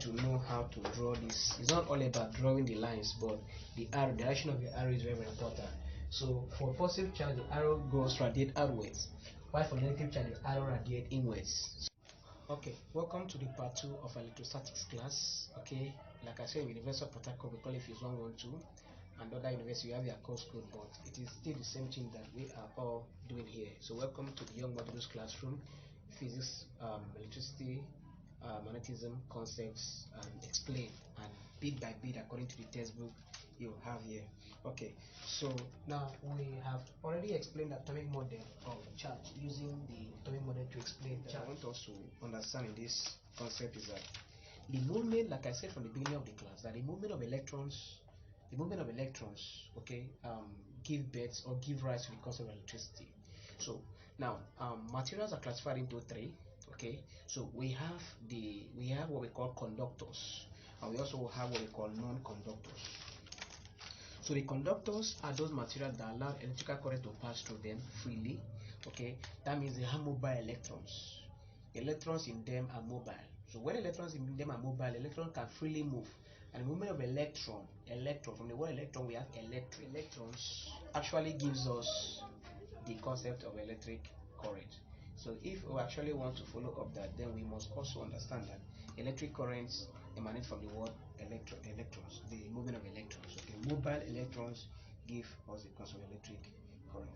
to know how to draw this. It's not all about drawing the lines, but the arrow, the direction of the arrow is very, very important. So for positive charge, the arrow goes radiate outwards, while for negative charge, the arrow radiate inwards. Okay, welcome to the part 2 of electrostatics class. Okay, like I said, in University of Port Harcourt we call it phase 112, and other universities you have their course code, but it is still the same thing that we are all doing here. So welcome to the young Modulus classroom, physics, electricity, magnetism concepts, and explain, and bit by bit according to the textbook you have here. Okay, so now we have already explained the atomic model of charge using the atomic model to explain charge. I want us to understand in this concept is that the movement, like I said from the beginning of the class, that the movement of electrons, okay, give birth or give rise to the concept of electricity. So now materials are classified into three. Okay, so we have what we call conductors, and we also have what we call non-conductors. So the conductors are those materials that allow electrical current to pass through them freely. Okay, that means they have mobile electrons. Electrons in them are mobile. So when electrons in them are mobile, electrons can freely move. And the movement of electron from the word electron we have electrons actually gives us the concept of electric current. So if we actually want to follow up that, then we must also understand that electric currents emanate from the word electrons, the movement of electrons. Okay, mobile electrons give us the concept of electric current.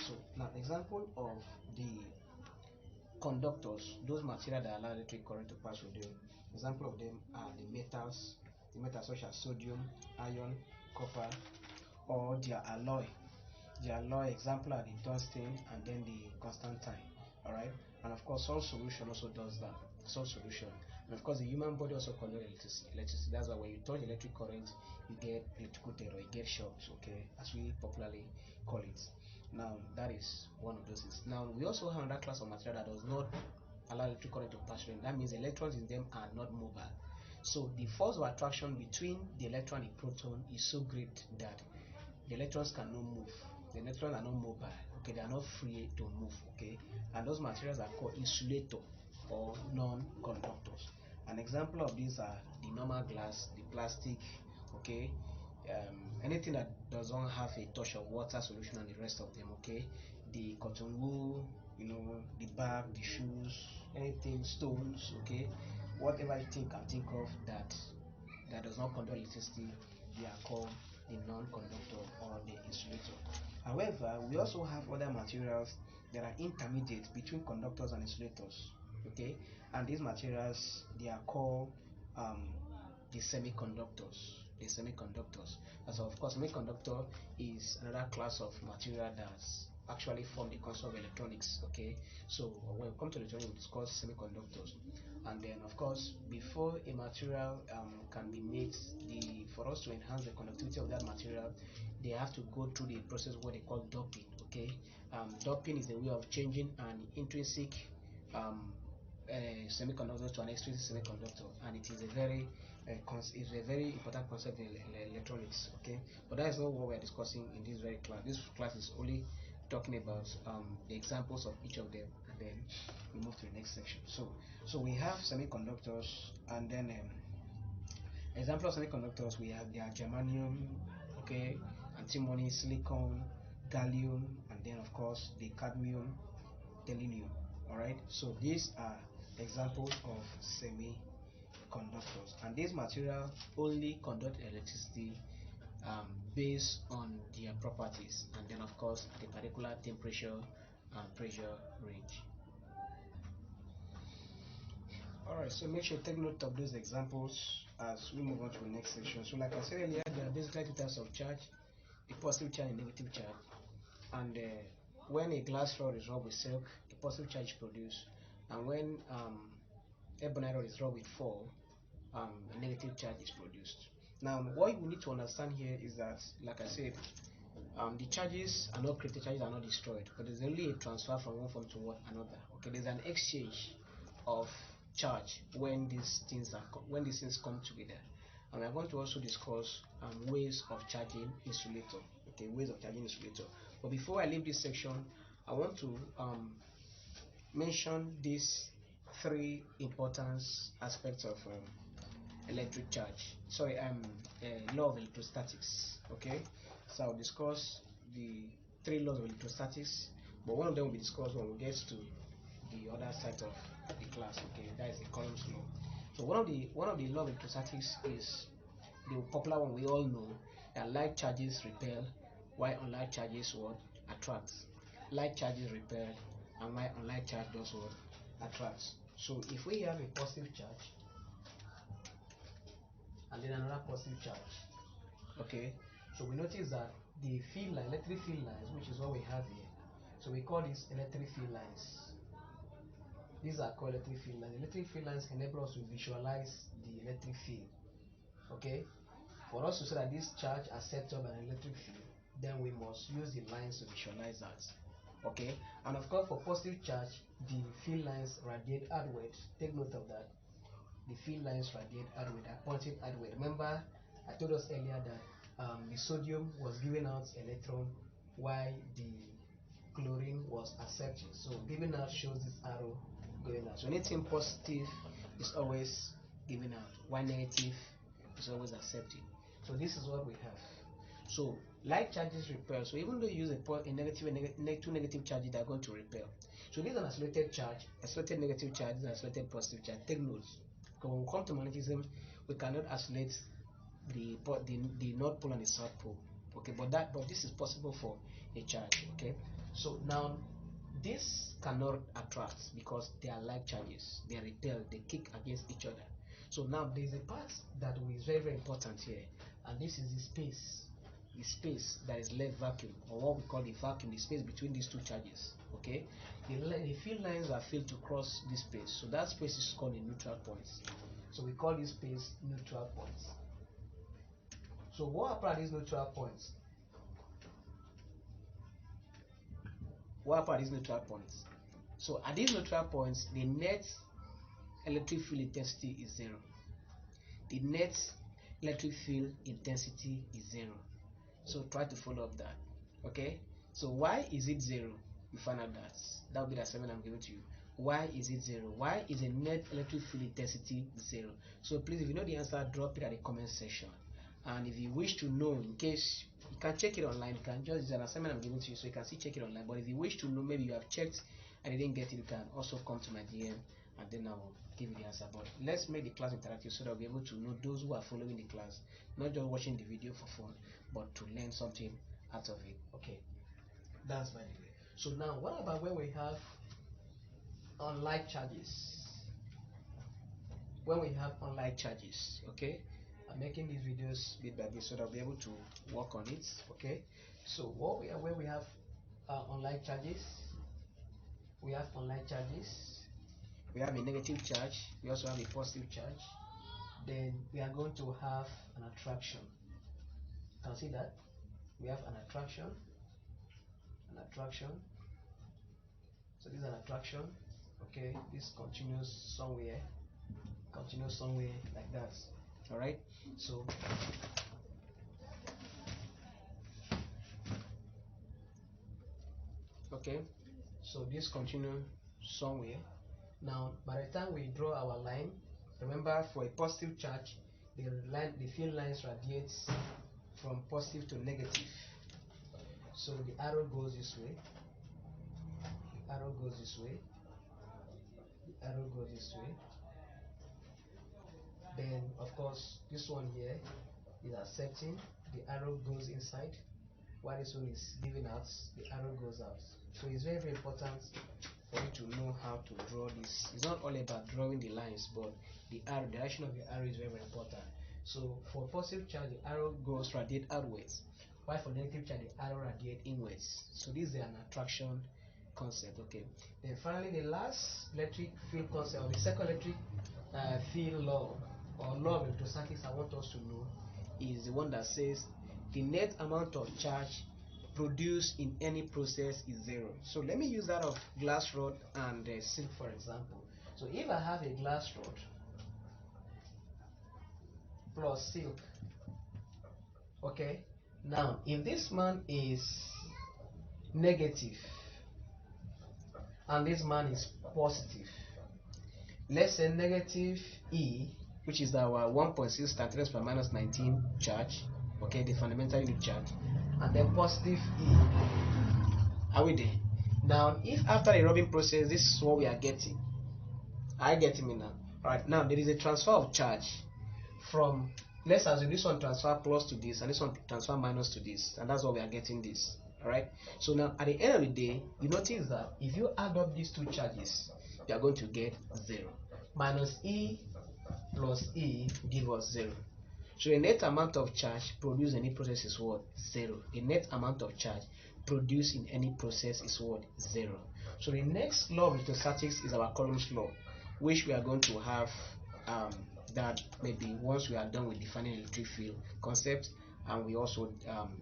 So now example of the conductors, those materials that allow electric current to pass through them. Example of them are the metals such as sodium, iron, copper, or their alloy. The alloy example are the tungsten and then the constantine. Alright, and of course salt solution also does that. Salt solution, and of course the human body also conducts electricity. That's why when you touch electric current, you get electrocuted or you get shocked. Okay, as we popularly call it. Now that is one of those things. Now we also have another class of material that does not allow electric current to pass through them. That means the electrons in them are not mobile. So the force of attraction between the electron and the proton is so great that the electrons cannot move. The electrons are not mobile. Okay, they are not free to move. Okay, and those materials are called insulator or non-conductors. An example of these are the normal glass, the plastic, okay, anything that doesn't have a touch of water solution and the rest of them. Okay, the cotton wool, the bag, the shoes, anything, stones, okay, whatever you can think of that does not conduct electricity, they are called the non-conductor or the insulator. However, we also have other materials that are intermediate between conductors and insulators. Okay, and these materials, they are called the semiconductors. And so of course semiconductor is another class of material that's actually form the concept of electronics. Okay, so when we come to electronics, we discuss semiconductors, and then of course before a material can be made, for us to enhance the conductivity of that material, they have to go through the process what they call doping. Okay, doping is a way of changing an intrinsic semiconductor to an extrinsic semiconductor, and it is a very important concept in electronics. Okay, but that is not what we are discussing in this very class. This class is only talking about the examples of each of them, and then we move to the next section. So we have semiconductors, and then example of semiconductors we have their germanium, okay, antimony, silicon, gallium, and then of course the cadmium, selenium. Alright, so these are examples of semiconductors, and these materials only conduct electricity based on their properties, and then of course the particular temperature and pressure range. Alright, so make sure you take note of those examples as we move on to the next section. So like I said earlier, there are basically two types of charge: a positive charge and a negative charge. And when a glass rod is rubbed with silk, a positive charge is produced, and when ebony rod is rubbed with foil, a negative charge is produced. Now what we need to understand here is that, like I said, the charges are not created, charges are not destroyed, but there's only a transfer from one form to another. Okay, there's an exchange of charge when these things come together, and we are going to also discuss ways of charging insulator. Okay, ways of charging insulator. But before I leave this section, I want to mention these three important aspects of electric charge. Sorry, law of electrostatics. Okay, so I'll discuss the 3 laws of electrostatics, but one of them will be discussed when we get to the other side of the class. Okay, that is the Coulomb's law. So one of the law of electrostatics is the popular one we all know, that like charges repel, while unlike charges what attract. Like charges repel, and while unlike charge does what attracts. So if we have a positive charge and then another positive charge, okay, so we notice that the field line, electric field lines, which is what we have here, so we call these electric field lines. These are called electric field lines. Electric field lines enable us to visualize the electric field. Okay, for us to say that this charge are set up an electric field, then we must use the lines to visualize that. Okay, and of course for positive charge, the field lines radiate outward. Take note of that. The field lines radiate outward, are pointing outward. Remember, I told us earlier that the sodium was giving out electron while the chlorine was accepting. So giving out shows this arrow going out. So anything positive is always giving out, while negative is always accepting. So this is what we have. So like charges repel. So even though you use a negative and two negative charges, they are going to repel. So this is an isolated charge, isolated negative charge, and isolated positive charge. Take notes. Because when we come to magnetism, we cannot isolate the north pole and the south pole. Okay, but this is possible for a charge. Okay, so now this cannot attract because they are like charges. They repel, they kick against each other. So now there is a part that is very, very important here, and this is the space that is left vacuum, or what we call the vacuum, the space between these two charges. Okay, the field lines are filled to cross this space, so that space is called the neutral points. So we call this space neutral points. So what happens at these neutral points? What happens at these neutral points? So at these neutral points, the net electric field intensity is 0. The net electric field intensity is 0. So try to follow up that. Okay, so why is it 0? You find out that will be the assignment I'm giving to you. Why is it 0? Why is the net electric field intensity 0? So please, if you know the answer, drop it at the comment section. And if you wish to know, in case you can check it online, you can just, it's an assignment I'm giving to you, so you can still check it online. But if you wish to know, maybe you have checked and you didn't get it, you can also come to my DM and then I will give you the answer. But let's make the class interactive so that we'll be able to know those who are following the class, not just watching the video for fun, but to learn something out of it. Okay, that's by the way. So now, what about when we have unlike charges? When we have unlike charges, okay, I'm making these videos bit by bit so that I'll be able to work on it. Okay, so what we are, when we have unlike charges, we have unlike charges, we have a negative charge, we also have a positive charge, then we are going to have an attraction. Can see that we have an attraction. So this is an attraction. Okay, this continues somewhere like that. All right, so okay, so this continues somewhere. Now by the time we draw our line, remember for a positive charge, the field lines radiates from positive to negative. So the arrow goes this way, the arrow goes this way, the arrow goes this way. Then of course this one here is accepting, the arrow goes inside, while this one is giving out, the arrow goes out. So it's very, very important for you to know how to draw this. It's not all about drawing the lines, but the arrow, the direction of the arrow is very, very important. So for positive charge, the arrow goes radiate outwards, while for negative charge, the arrow radiate inwards. So this is an attraction concept. Okay, then finally the last electric field concept, or the second electric field law, or law of electrostatics I want us to know, is the one that says the net amount of charge produced in any process is 0. So let me use that of glass rod and silk for example. So if I have a glass rod plus silk, okay, now if this man is negative and this man is positive, let's say negative E which is our 1.6 times 10 to the minus 19 charge, okay, the fundamental unit charge, and then positive E. Are we there? Now, if after the rubbing process, this is what we are getting. Are you getting me now? Right now, there is a transfer of charge from, let's assume this one transfer plus to this and this one transfer minus to this, and that's what we are getting this. All right. So now at the end of the day, you notice that if you add up these two charges, you are going to get 0. Minus E plus E give us 0. So the net amount of charge produced in any process is what? 0. The net amount of charge produced in any process is what? 0. So the next law of electrostatics is our Coulomb's law, which we are going to have that maybe once we are done with defining electric field concept, and we also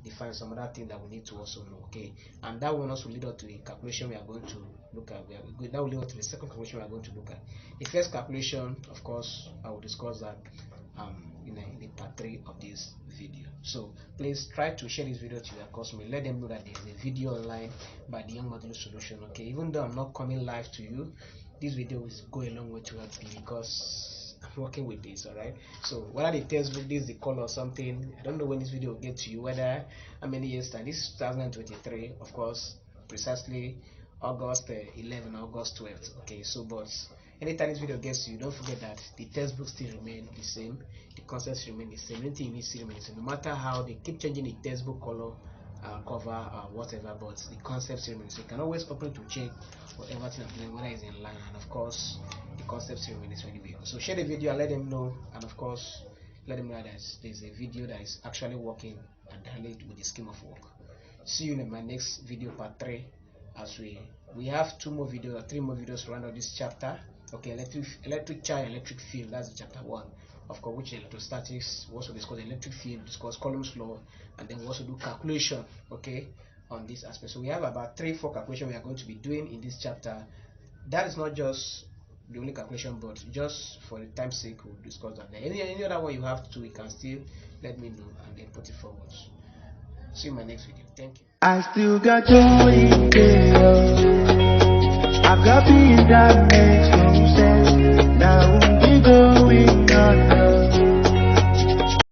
define some other thing that we need to also know, okay, and that will also lead us to the calculation we are going to look at. That will lead us to the second calculation we are going to look at. The first calculation, of course, I will discuss that in the part 3 of this video. So please try to share this video to your customers. Let them know that there is a video online by the Young Modulus solution, okay. Even though I'm not coming live to you, this video is go a long way to help me because I'm working with this. All right, so whether the textbook, this is the call or something, I don't know when this video will get to you, whether how many years time. This is 2023, of course, precisely August 11, August 12th, okay. So but anytime this video gets to you, don't forget that the textbook still remain the same, the concepts remain the same, anything you need still remains the same, no matter how they keep changing the textbook color, cover, whatever, but the concepts remain. So you can always open to check whatever thing I'm doing, whether it's in line, and of course the concepts remain the same anyway. So share the video and let them know, and of course let them know that there's a video that is actually working and directly with the scheme of work. See you in my next video, part 3, as we have 2 more videos or 3 more videos to round out this chapter, okay. Electric charge, electric field, that's chapter 1, of course, which is electrostatics. We also discuss the electric field, discuss Coulomb's law, and then we also do calculation, okay, on this aspect. So we have about 3-4 calculations we are going to be doing in this chapter. That is not just the only calculation, but just for the time's sake, we'll discuss that. Any other one you have to, you can still let me know and then put it forward. See you in my next video. Thank you. I still got joy in there. I've got peace that makes